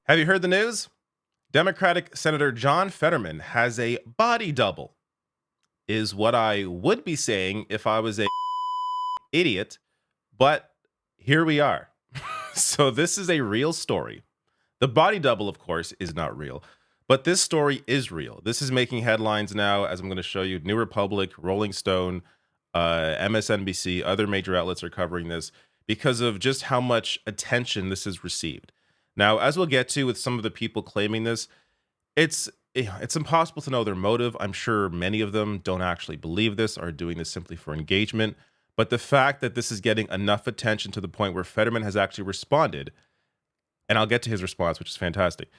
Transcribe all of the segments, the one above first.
Have you heard the news? Democratic Senator John Fetterman has a body double, is what I would be saying if I was a idiot, but here we are. So this is a real story. The body double, of course, is not real, but this story is real. This is making headlines now, as I'm going to show you. New Republic, Rolling Stone, MSNBC, other major outlets are covering this because of just how much attention this has received. Now, as we'll get to with some of the people claiming this, it's impossible to know their motive. I'm sure many of them don't actually believe this, are doing this simply for engagement. But the fact that this is getting enough attention to the point where Fetterman has actually responded, and I'll get to his response, which is fantastic,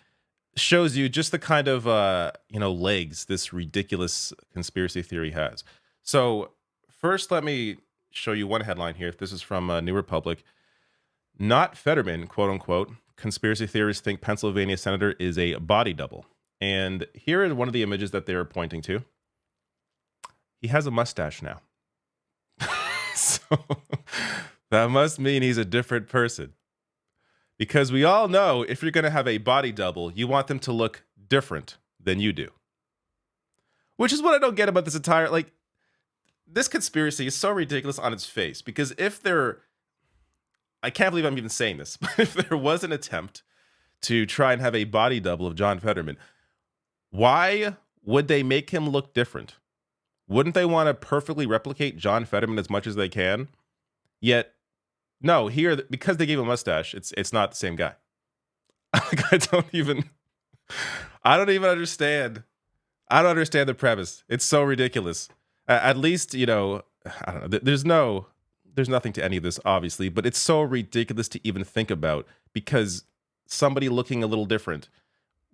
shows you just the kind of legs this ridiculous conspiracy theory has. So first, let me show you one headline here. This is from New Republic. Not Fetterman, quote unquote. Conspiracy theorists think Pennsylvania senator is a body double. And here is one of the images that they are pointing to. He has a mustache now. So that must mean he's a different person. Because we all know if you're going to have a body double, you want them to look different than you do. Which is what I don't get about this entire, this conspiracy is so ridiculous on its face. Because I can't believe I'm even saying this, but if there was an attempt to try and have a body double of John Fetterman, why would they make him look different? Wouldn't they want to perfectly replicate John Fetterman as much as they can? Yet, no, here, because they gave him a mustache, it's not the same guy. I don't even understand. I don't understand the premise. It's so ridiculous. At least, I don't know. There's nothing to any of this, obviously, but it's so ridiculous to even think about because somebody looking a little different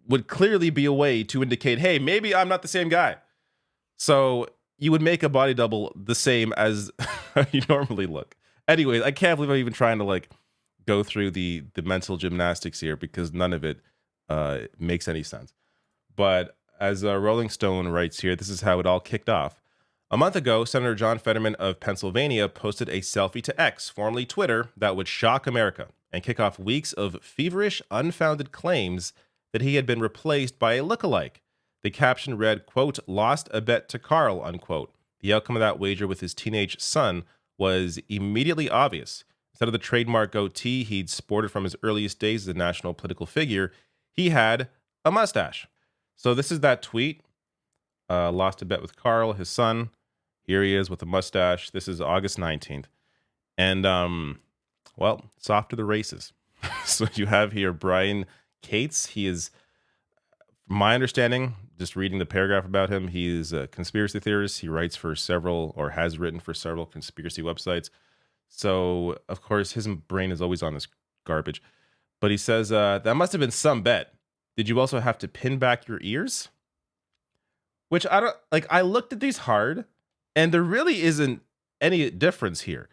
would clearly be a way to indicate, hey, maybe I'm not the same guy. So you would make a body double the same as you normally look. Anyways, I can't believe I'm even trying to go through the mental gymnastics here because none of it makes any sense. But as Rolling Stone writes here, this is how it all kicked off. A month ago, Senator John Fetterman of Pennsylvania posted a selfie to X, formerly Twitter, that would shock America and kick off weeks of feverish, unfounded claims that he had been replaced by a lookalike. The caption read, quote, "Lost a bet to Carl," unquote. The outcome of that wager with his teenage son was immediately obvious. Instead of the trademark goatee he'd sported from his earliest days as a national political figure, he had a mustache. So this is that tweet. Lost a bet with Carl, his son. Here he is with a mustache. This is August 19th. And, it's off to the races. So you have here Brian Cates. He is, from my understanding, just reading the paragraph about him, he is a conspiracy theorist. He writes for several, or has written for several conspiracy websites. So, of course, his brain is always on this garbage. But he says, that must have been some bet. Did you also have to pin back your ears? Which I don't, I looked at these hard, and there really isn't any difference here.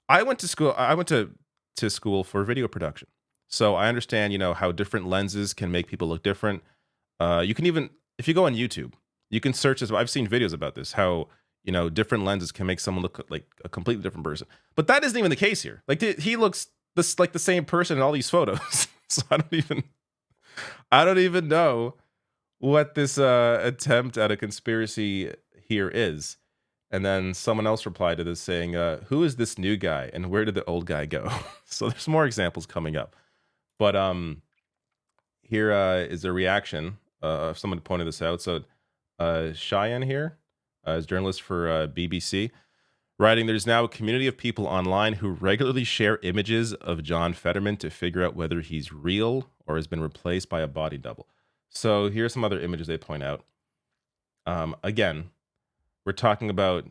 I went to school for video production. So I understand, how different lenses can make people look different. You can even, if you go on YouTube, you can search this. I've seen videos about this, how, different lenses can make someone look like a completely different person. But that isn't even the case here. He looks like the same person in all these photos. So I don't even know what this attempt at a conspiracy here is. And then someone else replied to this saying, who is this new guy and where did the old guy go? So there's more examples coming up. But here is a reaction. Someone pointed this out. So Cheyenne here is journalist for BBC, writing, "There's now a community of people online who regularly share images of John Fetterman to figure out whether he's real or has been replaced by a body double." So here's some other images they point out. Again, we're talking about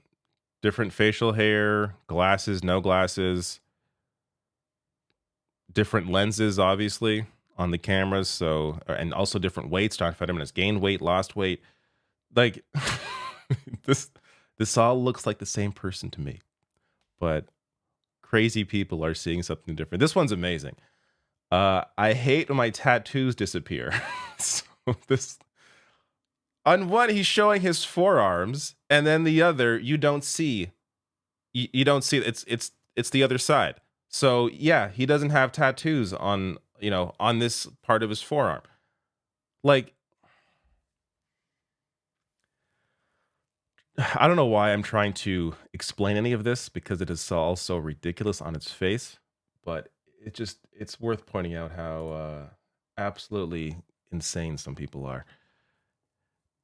different facial hair, glasses, no glasses, different lenses, obviously, on the cameras. So, and also different weights. John Fetterman has gained weight, lost weight. This all looks like the same person to me. But crazy people are seeing something different. This one's amazing. I hate when my tattoos disappear. So this, on one, he's showing his forearms, and then the other, you don't see. You don't see. It's the other side. So yeah, he doesn't have tattoos on on this part of his forearm. Like, I don't know why I'm trying to explain any of this because it is all so ridiculous on its face, but it's worth pointing out how absolutely insane some people are.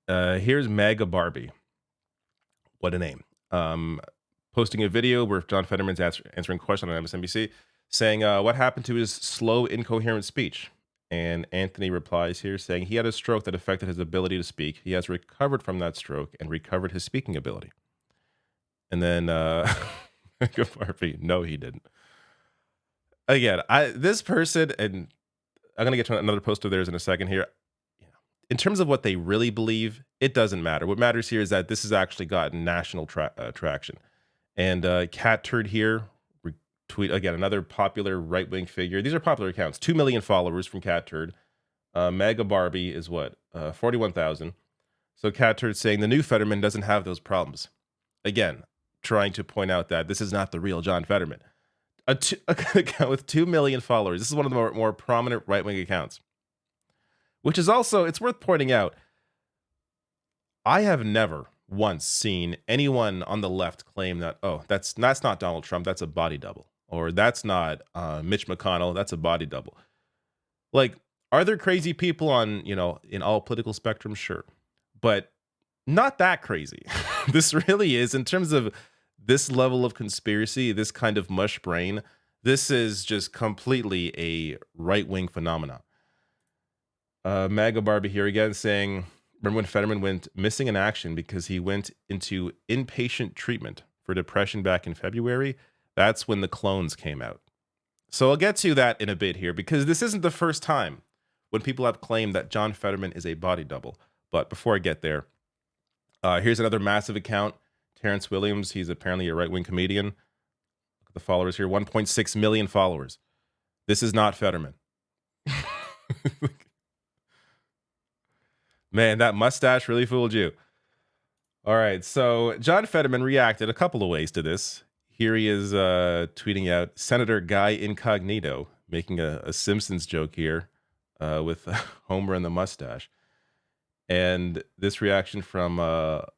Here's Mega Barbie. What a name. Posting a video where John Fetterman's answering a question on MSNBC saying, what happened to his slow, incoherent speech? And Anthony replies here saying he had a stroke that affected his ability to speak. He has recovered from that stroke and recovered his speaking ability. And then Mega Barbie, no, he didn't. Again, this person, and I'm going to get to another post of theirs in a second here. In terms of what they really believe, it doesn't matter. What matters here is that this has actually gotten national traction. And Cat Turd here, retweet, again, another popular right-wing figure. These are popular accounts. 2 million followers from Cat Turd. Mega Barbie is what? 41,000. So Cat Turd saying the new Fetterman doesn't have those problems. Again, trying to point out that this is not the real John Fetterman. An account with 2 million followers. This is one of the more prominent right-wing accounts. Which is also, it's worth pointing out, I have never once seen anyone on the left claim that, oh, that's not Donald Trump, that's a body double. Or that's not Mitch McConnell, that's a body double. Like, are there crazy people on, in all political spectrums? Sure. But not that crazy. This really is, in terms of this level of conspiracy, this kind of mush brain, this is just completely a right-wing phenomenon. Maga Barbie here again saying, remember when Fetterman went missing in action because he went into inpatient treatment for depression back in February? That's when the clones came out. So I'll get to that in a bit here because this isn't the first time when people have claimed that John Fetterman is a body double. But before I get there, here's another massive account. Terrence Williams, he's apparently a right-wing comedian. Look at the followers here, 1.6 million followers. This is not Fetterman. Man, that mustache really fooled you. All right, so John Fetterman reacted a couple of ways to this. Here he is tweeting out Senator Guy Incognito, making a Simpsons joke here with Homer and the mustache. And this reaction from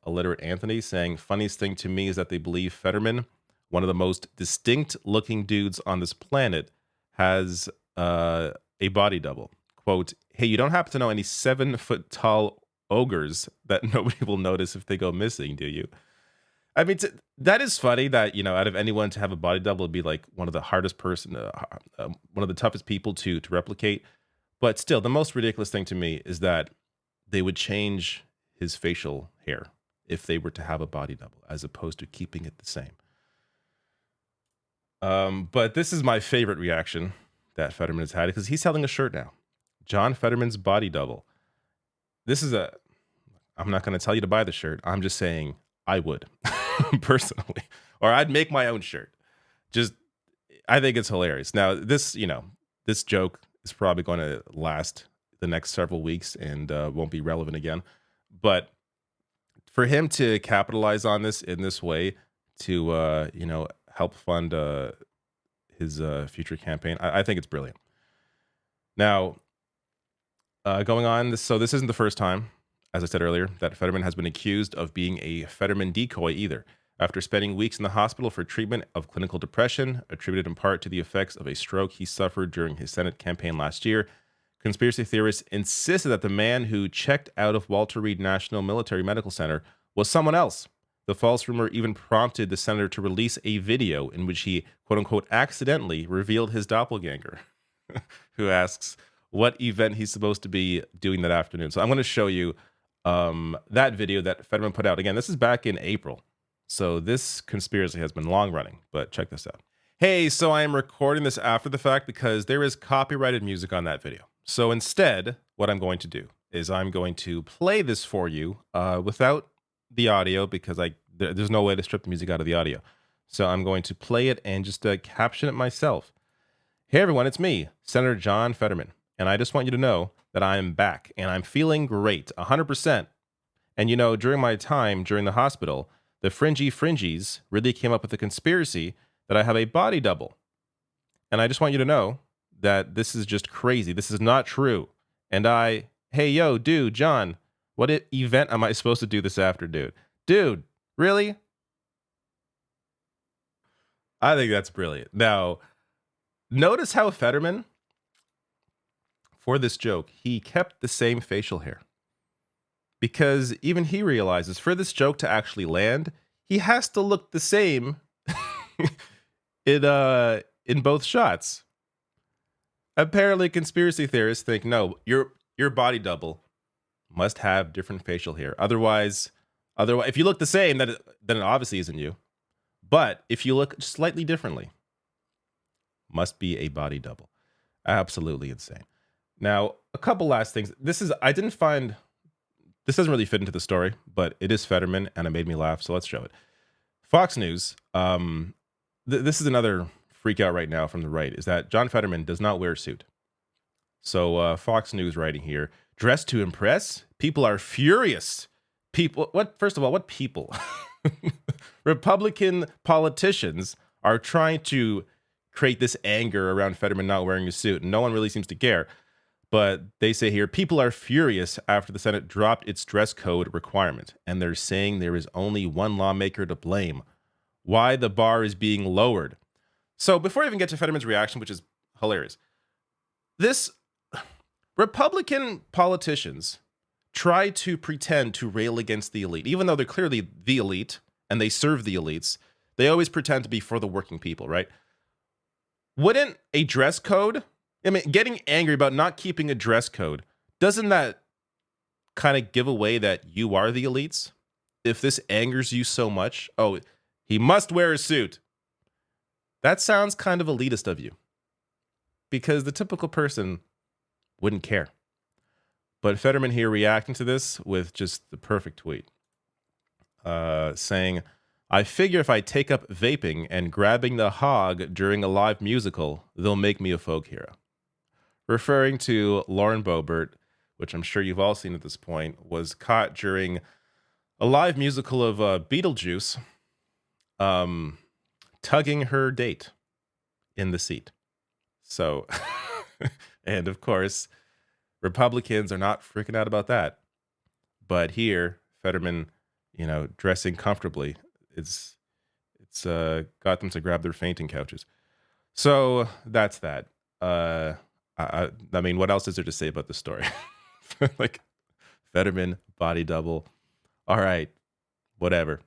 illiterate Anthony saying, funniest thing to me is that they believe Fetterman, one of the most distinct looking dudes on this planet, has a body double. Quote, hey, you don't happen to know any 7-foot tall ogres that nobody will notice if they go missing, do you? I mean, that is funny that, out of anyone to have a body double would be like one of the hardest one of the toughest people to replicate. But still, the most ridiculous thing to me is that they would change his facial hair if they were to have a body double, as opposed to keeping it the same. But this is my favorite reaction that Fetterman has had because he's selling a shirt now. John Fetterman's body double. I'm not going to tell you to buy the shirt. I'm just saying I would personally, or I'd make my own shirt. I think it's hilarious. Now this joke is probably going to last the next several weeks and won't be relevant again. But for him to capitalize on this in this way to, help fund his future campaign, I think it's brilliant. Now, going on, so this isn't the first time, as I said earlier, that Fetterman has been accused of being a Fetterman decoy either. After spending weeks in the hospital for treatment of clinical depression, attributed in part to the effects of a stroke he suffered during his Senate campaign last year, conspiracy theorists insisted that the man who checked out of Walter Reed National Military Medical Center was someone else. The false rumor even prompted the senator to release a video in which he, quote-unquote, accidentally revealed his doppelganger, who asks what event he's supposed to be doing that afternoon. So I'm going to show you that video that Fetterman put out. Again, this is back in April. So this conspiracy has been long running, but check this out. Hey, so I am recording this after the fact because there is copyrighted music on that video. So instead, what I'm going to do is I'm going to play this for you without the audio because there's no way to strip the music out of the audio. So I'm going to play it and just caption it myself. Hey everyone, it's me, Senator John Fetterman. And I just want you to know that I am back and I'm feeling great, 100%. And during my time during the hospital, the fringies really came up with a conspiracy that I have a body double. And I just want you to know that this is just crazy. This is not true. And hey, yo, dude, John, what event am I supposed to do this after, dude? Dude, really? I think that's brilliant. Now, notice how Fetterman, for this joke, he kept the same facial hair. Because even he realizes for this joke to actually land, he has to look the same in both shots. Apparently, conspiracy theorists think no, your body double must have different facial hair. Otherwise, if you look the same, then it obviously isn't you. But if you look slightly differently, must be a body double. Absolutely insane. Now, a couple last things. This doesn't really fit into the story, but it is Fetterman, and it made me laugh, so let's show it. Fox News. This is another freak out right now from the right, is that John Fetterman does not wear a suit. So Fox News writing here, dressed to impress? People are furious. First of all, what people? Republican politicians are trying to create this anger around Fetterman not wearing a suit, and no one really seems to care. But they say here, people are furious after the Senate dropped its dress code requirement, and they're saying there is only one lawmaker to blame. Why the bar is being lowered. So before I even get to Fetterman's reaction, which is hilarious, this Republican politicians try to pretend to rail against the elite, even though they're clearly the elite and they serve the elites. They always pretend to be for the working people, right? Wouldn't a dress code, I mean, getting angry about not keeping a dress code, doesn't that kind of give away that you are the elites? If this angers you so much, oh, he must wear a suit. That sounds kind of elitist of you, because the typical person wouldn't care. But Fetterman here reacting to this with just the perfect tweet, saying, I figure if I take up vaping and grabbing the hog during a live musical, they'll make me a folk hero. Referring to Lauren Boebert, which I'm sure you've all seen at this point, was caught during a live musical of Beetlejuice, tugging her date in the seat. So, and of course, Republicans are not freaking out about that. But here, Fetterman, dressing comfortably, it's got them to grab their fainting couches. So that's that. I mean, what else is there to say about this story? Like, Fetterman, body double. All right, whatever.